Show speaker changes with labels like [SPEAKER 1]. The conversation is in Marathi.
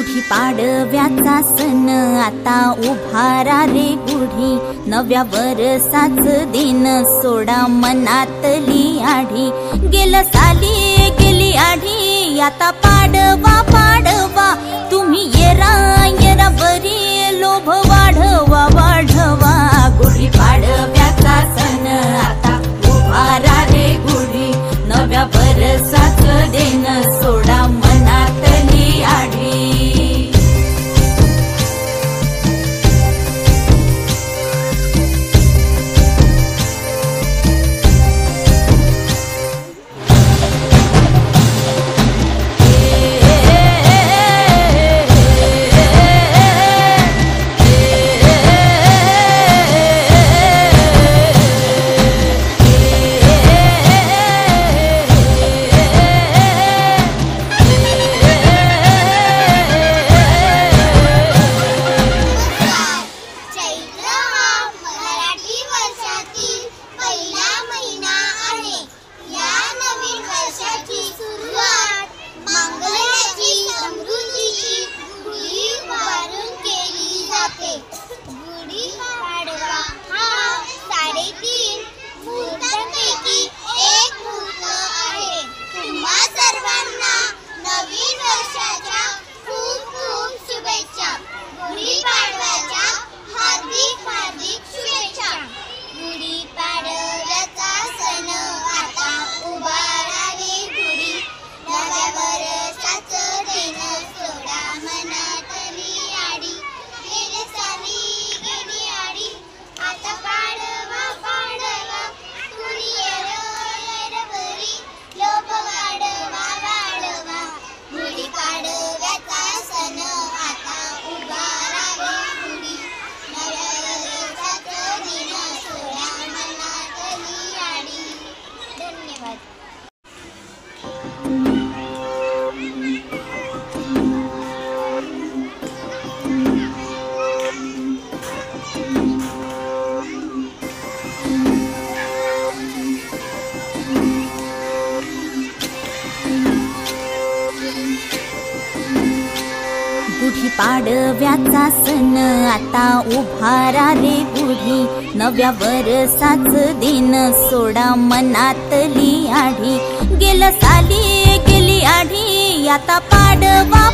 [SPEAKER 1] गुढी पाडव्याचा सण आता उभारा रे गुढी, नव्या वर्षाच दिन सोडा मनातली आढी। गेलं साली गेली आढी, आता पाडवा पाडवा, तुम्ही येरा येरा बरी, लोभ वाढवा वाढवा। गुढी पाडव्याचा सण आता उभारा रे गुढी, नव्या वर्षाच दिन सोडा मनातली आढी। गुढी पाडव्याचा सण आता उभारा रे गुढी, नव्या वर्षाच दिन सोडा मनातली आढी। गेलं साली गेली आढी, आता पाडवा